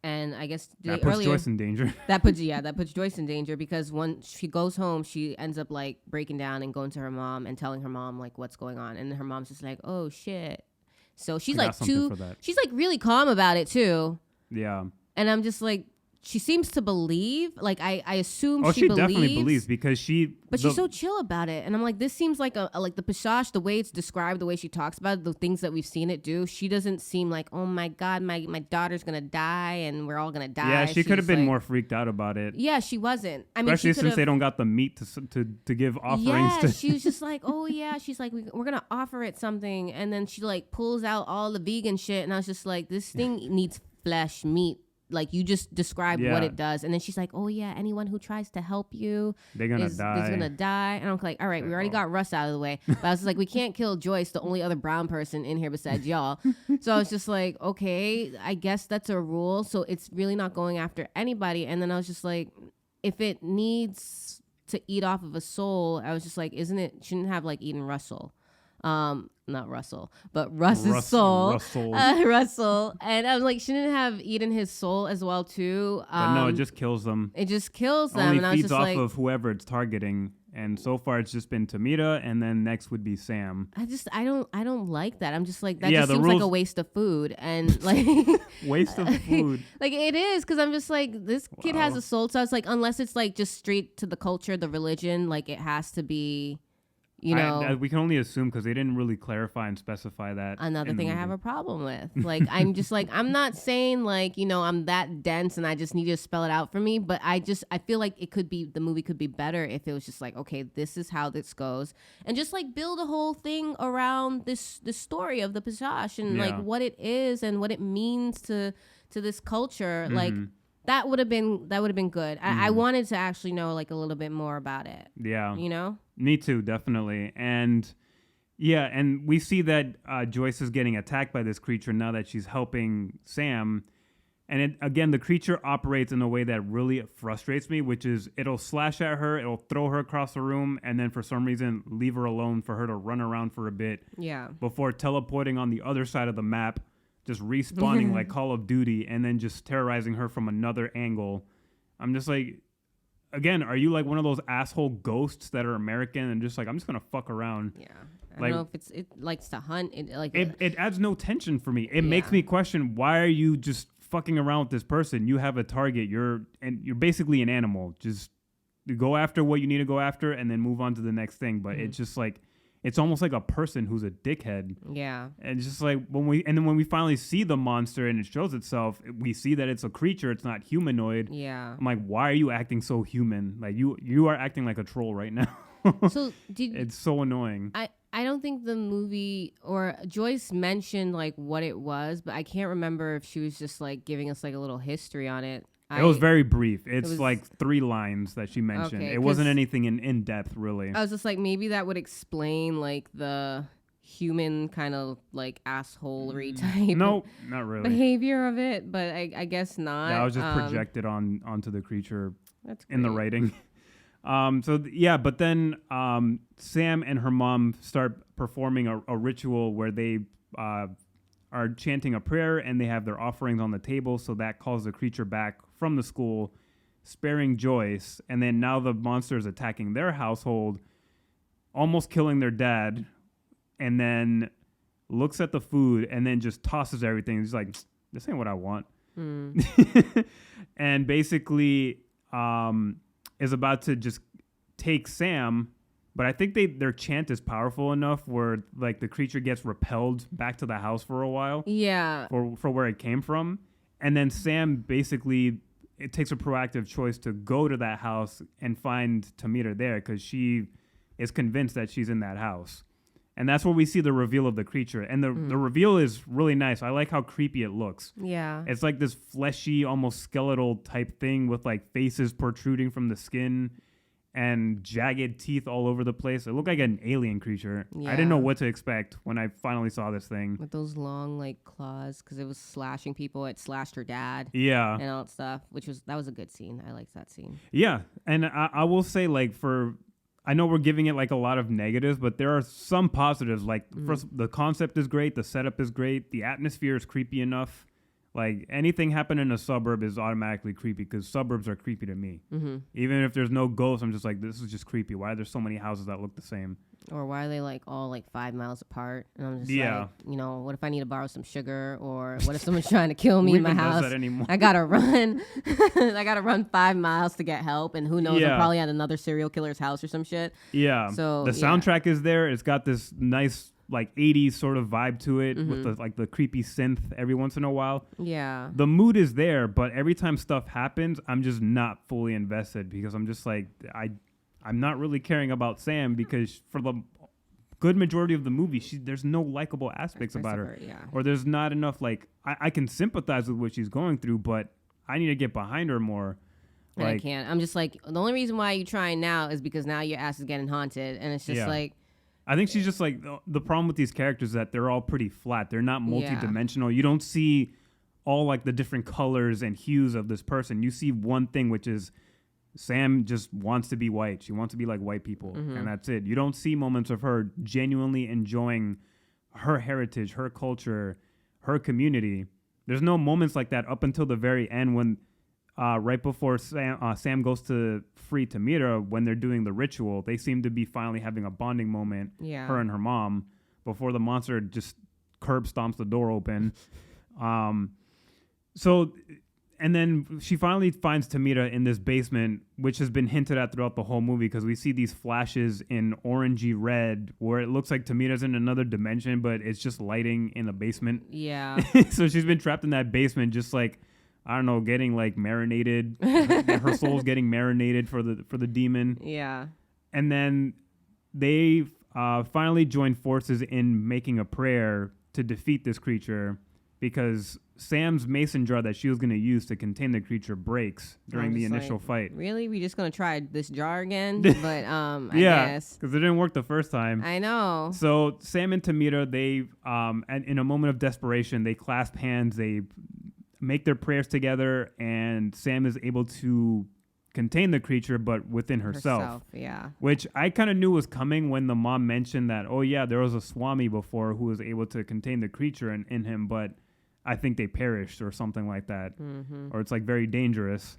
and I guess that puts Joyce in danger. That puts Joyce in danger, because once she goes home, she ends up like breaking down and going to her mom and telling her mom like what's going on, and her mom's just like, oh shit. So she's she's like really calm about it too. Yeah. And I'm just like, she seems to believe, like I assume she definitely believes, because she's so chill about it. And I'm like, this seems like a like the Passage, the way it's described, the way she talks about it, the things that we've seen it do. She doesn't seem like, oh my God, my daughter's gonna die and we're all gonna die. Yeah, she could have been more freaked out about it. Yeah, she wasn't. I mean, especially since they don't got the meat to give offerings. Yeah, she was just like, oh yeah, she's like, we're gonna offer it something, and then she like pulls out all the vegan shit, and I was just like, this thing needs flesh, meat. Like, you just describe what it does. And then she's like, oh yeah, anyone who tries to help you is gonna die. And I'm like, all right, we already got Russ out of the way. But I was like, we can't kill Joyce, the only other brown person in here besides y'all. So I was just like, okay, I guess that's a rule. So it's really not going after anybody. And then I was just like, if it needs to eat off of a soul, I was just like, shouldn't have like eaten Russell. Not Russell, but Russ's soul. Russell. And I was like, shouldn't have eaten his soul as well too. But no, it just kills them. It just kills them. Only and I was feeds just off like, of whoever it's targeting. And so far it's just been Tamira, and then next would be Sam. I don't like that. I'm just like, that just seems like a waste of food. And like waste of food. Like it is, because I'm just like, this kid has a soul. So I was like, unless it's like just straight to the culture, the religion, like it has to be, you know. We can only assume, because they didn't really clarify and specify that. Another thing I have a problem with. Like, I'm just like, I'm not saying like, you know, I'm that dense and I just need you to spell it out for me. But I feel like the movie could be better if it was just like, okay, this is how this goes. And just like build a whole thing around this story of the Pisash and like what it is and what it means to this culture. Like, that would have been good. I wanted to actually know like a little bit more about it. Yeah. You know? Me too, definitely. And yeah, and we see that Joyce is getting attacked by this creature now that she's helping Sam. And again, the creature operates in a way that really frustrates me, which is it'll slash at her, it'll throw her across the room, and then for some reason leave her alone for her to run around for a bit. Yeah. Before teleporting on the other side of the map, just respawning like Call of Duty, and then just terrorizing her from another angle. I'm just like, again, are you like one of those asshole ghosts that are American and just like, I'm just gonna fuck around? Yeah. I don't know if it likes to hunt. It adds no tension for me. It makes me question, why are you just fucking around with this person? You have a target. You're basically an animal. Just go after what you need to go after and then move on to the next thing. But it's just like, it's almost like a person who's a dickhead. Yeah. And just like when we finally see the monster and it shows itself, we see that it's a creature. It's not humanoid. Yeah. I'm like, why are you acting so human? Like you are acting like a troll right now. So it's so annoying. I don't think the movie or Joyce mentioned like what it was, but I can't remember if she was just like giving us like a little history on it. It was very brief. It was like 3 lines that she mentioned. Okay, it wasn't anything in depth, really. I was just like, maybe that would explain like the human kind of like assholery type. Nope, not really. Behavior of it, but I guess not. That was just projected onto the creature in the writing. But then Sam and her mom start performing a ritual where they are chanting a prayer and they have their offerings on the table, so that calls the creature back from the school, sparing Joyce. And then now the monster is attacking their household, almost killing their dad, and then looks at the food and then just tosses everything. He's like, this ain't what I want. And basically is about to just take Sam. But I think their chant is powerful enough where like the creature gets repelled back to the house for a while. Yeah. For where it came from. And then Sam basically, it takes a proactive choice to go to that house and find Tamira there because she is convinced that she's in that house. And that's where we see the reveal of the creature. And the reveal is really nice. I like how creepy it looks. Yeah. It's like this fleshy, almost skeletal type thing with like faces protruding from the skin and jagged teeth all over the place. It looked like an alien creature. Yeah. I didn't know what to expect when I finally saw this thing. With those long like claws, because it was slashing people. It slashed her dad. Yeah. And all that stuff, that was a good scene. I liked that scene. Yeah. And I will say, like, I know we're giving it like a lot of negatives, but there are some positives. Like, first, the concept is great. The setup is great. The atmosphere is creepy enough. Like, anything happen in a suburb is automatically creepy because suburbs are creepy to me. Even if there's no ghosts, I'm just like, this is just creepy. Why are there so many houses that look the same? Or why are they like all like 5 miles apart? And I'm just like, you know, what if I need to borrow some sugar? Or what if someone's trying to kill me in my house? Does that anymore. I gotta run. I gotta run 5 miles to get help. And who knows, I'm probably at another serial killer's house or some shit. Yeah. So the soundtrack is there. It's got this nice like 80s sort of vibe to it with the creepy synth every once in a while. Yeah. The mood is there, but every time stuff happens, I'm just not fully invested because I'm just like, I'm not really caring about Sam because for the good majority of the movie, there's no likable aspects about her. Or there's not enough, like, I can sympathize with what she's going through, but I need to get behind her more. And I can't. I'm just like, the only reason why you're trying now is because now your ass is getting haunted. And it's just like, I think she's just like, the problem with these characters is that they're all pretty flat. They're not multi-dimensional. You don't see all like the different colors and hues of this person. You see one thing, which is Sam just wants to be white. She wants to be like white people. And that's it. You don't see moments of her genuinely enjoying her heritage, her culture, her community. There's no moments like that up until the very end when right before Sam goes to free Tamira, when they're doing the ritual, they seem to be finally having a bonding moment, her and her mom, before the monster just curb stomps the door open. And then she finally finds Tamira in this basement, which has been hinted at throughout the whole movie, because we see these flashes in orangey red where it looks like Tamira's in another dimension, but it's just lighting in the basement. Yeah. So she's been trapped in that basement, just like, I don't know, getting like marinated. Her soul's getting marinated for the demon. Yeah. And then they finally join forces in making a prayer to defeat this creature, because Sam's mason jar that she was going to use to contain the creature breaks during the initial fight. Really? We just going to try this jar again? But I guess. Because it didn't work the first time. I know. So Sam and Tamira, they, and in a moment of desperation, they clasp hands, they make their prayers together, and Sam is able to contain the creature, but within herself. Yeah. Which I kind of knew was coming when the mom mentioned that, oh yeah, there was a Swami before who was able to contain the creature in him, but I think they perished or something like that. Mm-hmm. Or it's like very dangerous.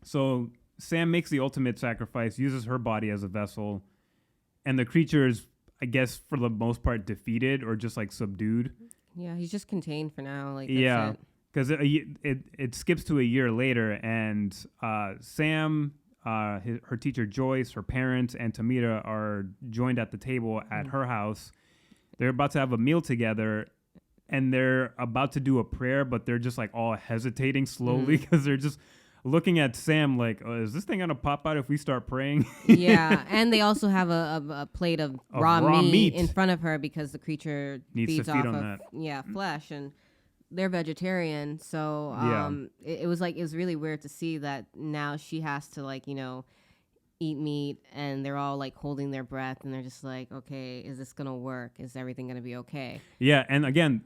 So Sam makes the ultimate sacrifice, uses her body as a vessel, and the creature is, I guess, for the most part, defeated or just like subdued. Yeah, he's just contained for now. Like, yeah. That's it. Because it skips to a year later, and Sam, her teacher Joyce, her parents, and Tamira are joined at the table at her house. They're about to have a meal together, and they're about to do a prayer, but they're just like all hesitating slowly because they're just looking at Sam like, oh, is this thing going to pop out if we start praying? Yeah, and they also have a plate of raw meat in front of her because the creature feeds off of flesh, and they're vegetarian, so it was really weird to see that now she has to eat meat, and they're all like holding their breath, and they're just like, okay, is this gonna work? Is everything gonna be okay? Yeah, and again,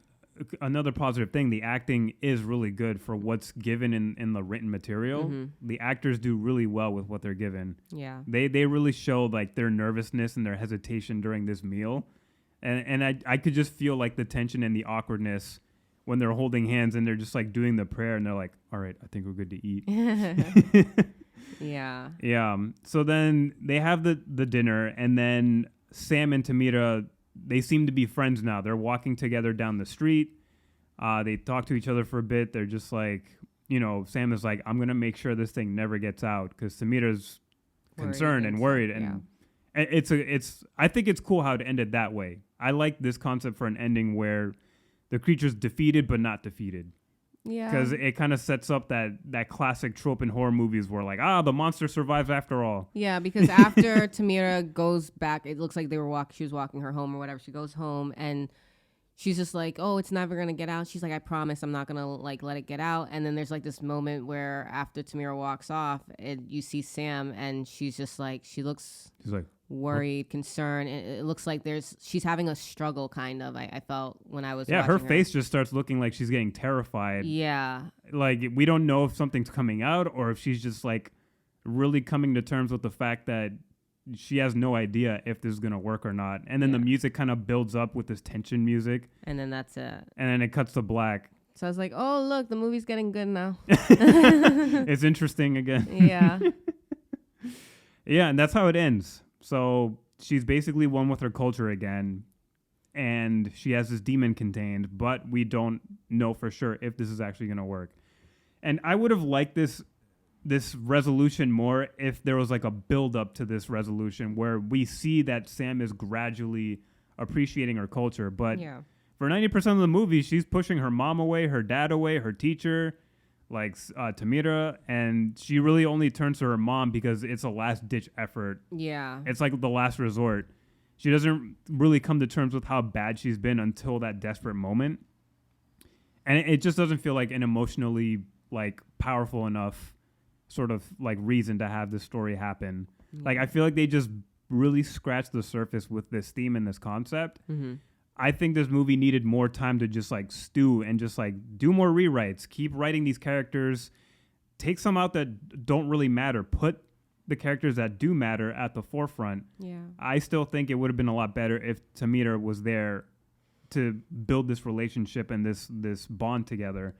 another positive thing, the acting is really good for what's given in the written material. Mm-hmm. The actors do really well with what they're given. Yeah, they really show like their nervousness and their hesitation during this meal, and I could just feel like the tension and the awkwardness when they're holding hands and they're just like doing the prayer, and they're like, all right, I think we're good to eat. Yeah. Yeah. So then they have the dinner, and then Sam and Tamira, they seem to be friends now. They're walking together down the street. They talk to each other for a bit. They're just like, Sam is like, I'm going to make sure this thing never gets out, because Tamira's concerned and worried. And I think it's cool how it ended that way. I like this concept for an ending where the creature's defeated but not defeated. Yeah. Because it kind of sets up that classic trope in horror movies where like, the monster survives after all. Yeah, because after Tamira goes back, it looks like she was walking her home or whatever. She goes home and she's just like, oh, it's never going to get out. She's like, I promise I'm not going to let it get out. And then there's like this moment where after Tamira walks off, you see Sam, and she's just like, she's like worried, concerned. It looks like she's having a struggle, kind of. I felt when I was watching her face just starts looking like she's getting terrified. Yeah, like we don't know if something's coming out or if she's just like really coming to terms with the fact that she has no idea if this is gonna work or not. And then the music kind of builds up with this tension music, and then that's it, and then it cuts to black. So I was like, oh look, the movie's getting good now. It's interesting again. Yeah. Yeah, and that's how it ends. So she's basically one with her culture again, and she has this demon contained, but we don't know for sure if this is actually going to work. And I would have liked this resolution more if there was like a build up to this resolution where we see that Sam is gradually appreciating her culture. But for 90% of the movie, she's pushing her mom away, her dad away, her teacher, like Tamira, and she really only turns to her mom because it's a last-ditch effort. Yeah. It's like the last resort. She doesn't really come to terms with how bad she's been until that desperate moment. And it just doesn't feel like an emotionally like powerful enough sort of like reason to have this story happen. Mm-hmm. Like I feel like they just really scratched the surface with this theme and this concept. Mm-hmm. I think this movie needed more time to just like stew and just like do more rewrites, keep writing these characters, take some out that don't really matter, put the characters that do matter at the forefront. Yeah. I still think it would have been a lot better if Tamira was there to build this relationship and this bond together.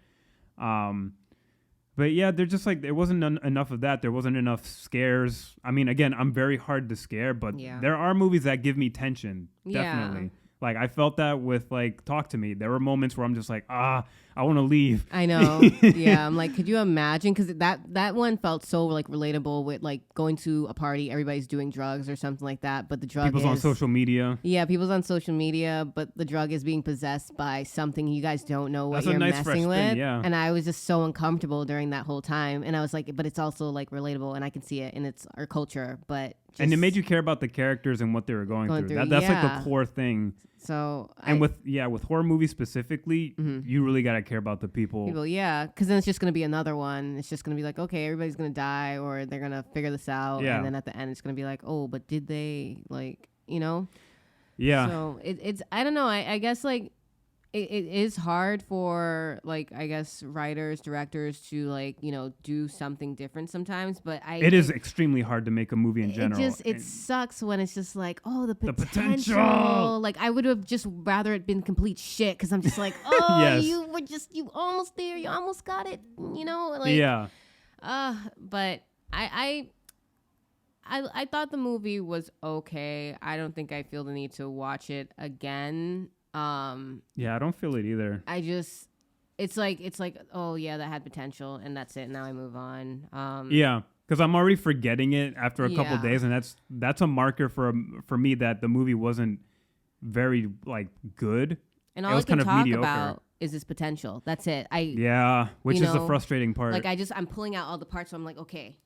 But But yeah, they're just like, there wasn't enough of that. There wasn't enough scares. I mean, again, I'm very hard to scare, but there are movies that give me tension. Definitely. Yeah. Like, I felt that with, like, Talk to Me. There were moments where I'm just like, I want to leave. I know. Yeah. I'm like, could you imagine? Because that one felt so, like, relatable with, like, going to a party, everybody's doing drugs or something like that. But the drug People's on social media. Yeah, people's on social media, but the drug is being possessed by something you guys don't know what you're messing with. Thing, yeah. And I was just so uncomfortable during that whole time. And I was like, but it's also, like, relatable, and I can see it, and it's our culture. But and it made you care about the characters and what they were going through. That's like the core thing. So with horror movies specifically, you really gotta care about the people. Yeah, because then it's just gonna be another one. It's just gonna be like, okay, everybody's gonna die, or they're gonna figure this out, and then at the end, it's gonna be like, oh, but did they, like, you know? Yeah. So it's I don't know. I guess like it is hard for, like, I guess writers, directors to, like, you know, do something different sometimes, but it is extremely hard to make a movie in general. It sucks when it's just like, oh, the potential. Like, I would have just rather it been complete shit, because I'm just like, oh, yes. you almost there, you almost got it, you know, like, yeah. But I thought the movie was okay. I don't think I feel the need to watch it again. Yeah, I don't feel it either. It's like, oh yeah, that had potential, and that's it. Now I move on. Yeah, because I'm already forgetting it after a couple of days, and that's a marker for me that the movie wasn't very, like, good. And all I can talk about is its potential. That's it. Which is the frustrating part. Like, I'm pulling out all the parts, so I'm like, okay,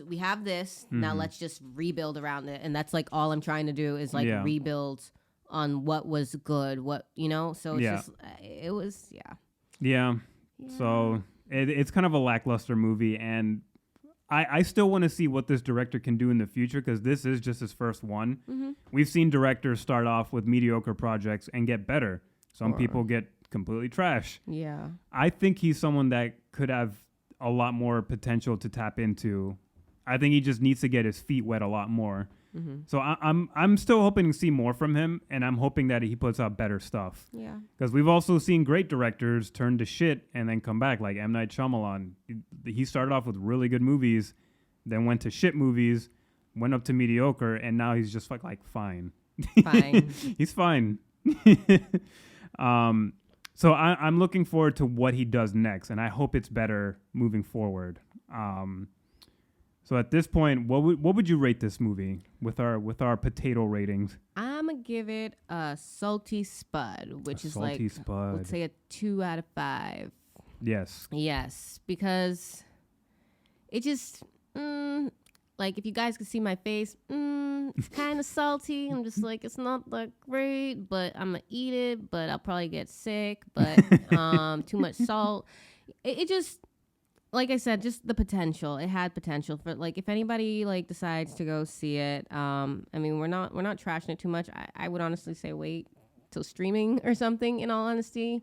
we have this. Now let's just rebuild around it, and that's like all I'm trying to do is, like, rebuild on what was good, what, you know. So it's just it was So it's kind of a lackluster movie, and I still want to see what this director can do in the future, because this is just his first one. We've seen directors start off with mediocre projects and get better. Some people get completely trash. Yeah, I think he's someone that could have a lot more potential to tap into. I think he just needs to get his feet wet a lot more. So I'm still hoping to see more from him, and I'm hoping that he puts out better stuff. Yeah, because we've also seen great directors turn to shit and then come back, like M. Night Shyamalan. He started off with really good movies, then went to shit movies, went up to mediocre, and now he's just like fine. He's fine. So I'm looking forward to what he does next, and I hope it's better moving forward. So at this point, what would you rate this movie with our potato ratings? I'm gonna give it a salty spud, which is like, let's say a 2 out of 5. Yes, because it just like, if you guys could see my face, it's kind of salty. I'm just like, it's not that great, but I'm gonna eat it, but I'll probably get sick. But too much salt. It just, like I said, just the potential. It had potential for, like, if anybody, like, decides to go see it. I mean, we're not trashing it too much. I would honestly say wait till streaming or something, in all honesty.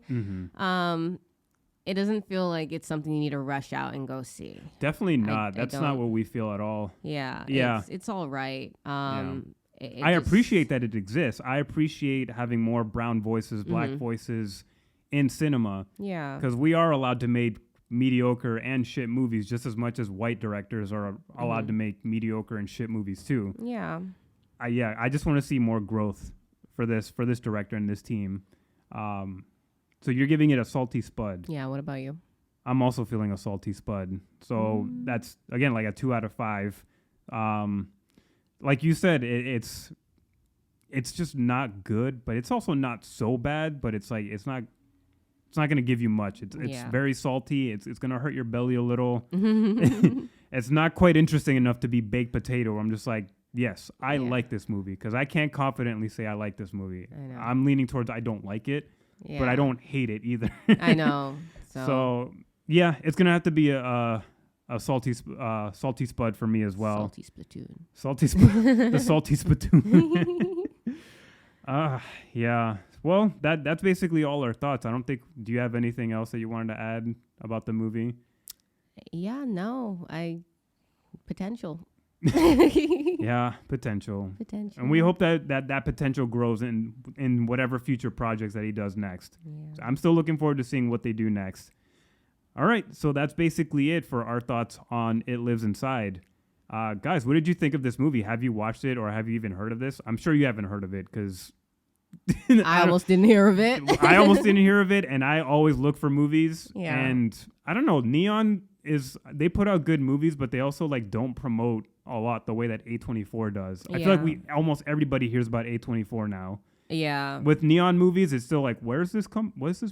It doesn't feel like it's something you need to rush out and go see. Definitely not. That's not what we feel at all. Yeah. It's all right. I appreciate that it exists. I appreciate having more brown voices, black voices in cinema. Yeah. Because we are allowed to make mediocre and shit movies just as much as white directors are allowed to make mediocre and shit movies too. Yeah. I just want to see more growth for this director and this team. So you're giving it a salty spud. Yeah, what about you? I'm also feeling a salty spud. So that's, again, like a 2 out of 5. Like you said, it's just not good, but it's also not so bad, but it's like, it's not going to give you much. It's very salty. It's going to hurt your belly a little. It's not quite interesting enough to be baked potato. I'm just like, yes, I like this movie, because I can't confidently say I like this movie. I know. I'm leaning towards I don't like it, but I don't hate it either. I know. So yeah, it's going to have to be a salty spud for me as well. Salty spittoon. The salty spittoon. Yeah. Well, that's basically all our thoughts. Do you have anything else that you wanted to add about the movie? Yeah, no. Potential. Yeah, potential. And we hope that potential grows in whatever future projects that he does next. Yeah. So I'm still looking forward to seeing what they do next. All right, so that's basically it for our thoughts on It Lives Inside. Guys, what did you think of this movie? Have you watched it or have you even heard of this? I'm sure you haven't heard of it because I almost didn't hear of it. I almost didn't hear of it, and I always look for movies. Yeah. And I don't know, Neon they put out good movies, but they also like don't promote a lot the way that A24 does. I feel like almost everybody hears about A24 now. Yeah. With Neon movies, it's still like, where's this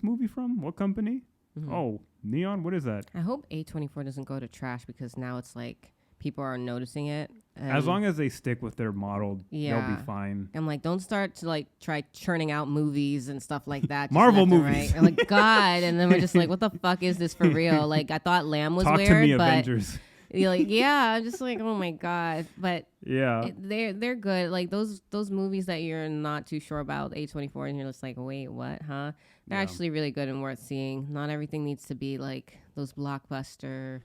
movie from? What company? Mm-hmm. Oh, Neon, what is that? I hope A24 doesn't go to trash because now it's like people are noticing it. As long as they stick with their model, they'll be fine. I'm like, don't start to like try churning out movies and stuff like that. Marvel movies. Right. Like, God. And then we're just like, what the fuck is this for real? Like, I thought Lamb was Talk weird. Talk to me, but Avengers. You're like, yeah, I'm just like, oh my God. But yeah, they're good. Like those movies that you're not too sure about, A24, and you're just like, wait, what, huh? They're actually really good and worth seeing. Not everything needs to be like those blockbuster.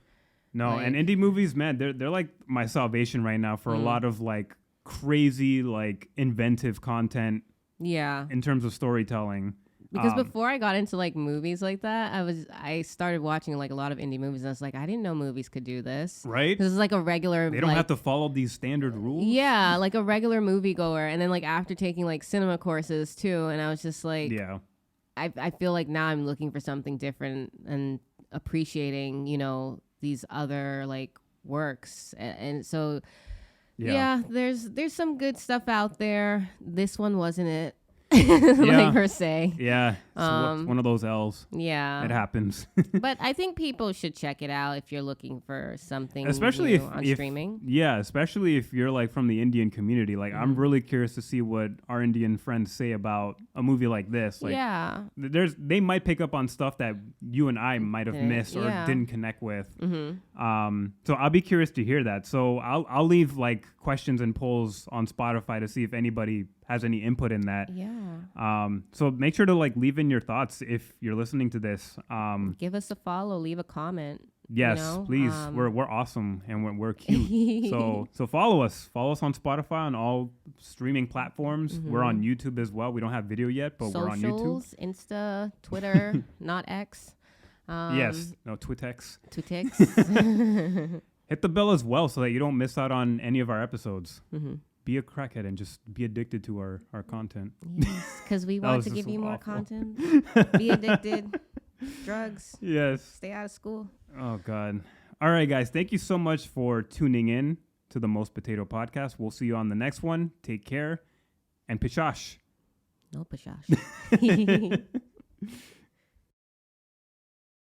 No, and indie movies, man, they're like my salvation right now for a lot of like crazy, like inventive content. Yeah. In terms of storytelling. Because before I got into like movies like that, I started watching like a lot of indie movies, and I was like, I didn't know movies could do this. Right? This is like a regular. They don't have to follow these standard rules. Yeah, like a regular moviegoer, and then like after taking like cinema courses too, and I was just like, yeah, I feel like now I'm looking for something different and appreciating, these other like works, and so there's some good stuff out there. This one wasn't it. Like per se. Yeah. So one of those L's. Yeah. It happens. But I think people should check it out if you're looking for something especially new on streaming. Yeah, especially if you're like from the Indian community. Like I'm really curious to see what our Indian friends say about a movie like this. Like they might pick up on stuff that you and I might have missed or didn't connect with. Mm-hmm. So I'll be curious to hear that. So I'll leave like questions and polls on Spotify to see if anybody has any input in that. Yeah. So make sure to like leave in your thoughts if you're listening to this. Give us a follow, leave a comment. Yes, please. We're awesome and we're cute. so follow us. Follow us on Spotify on all streaming platforms. Mm-hmm. We're on YouTube as well. We don't have video yet, but we're on YouTube. Insta, Twitter, not X. Yes, no Twitex. Twitex. Hit the bell as well so that you don't miss out on any of our episodes. Mm-hmm. Be a crackhead and just be addicted to our content. Yes, because we want to give you more content. Be addicted. Drugs. Yes. Stay out of school. Oh, God. All right, guys. Thank you so much for tuning in to the Most Potato Podcast. We'll see you on the next one. Take care. And pishash. No pishash.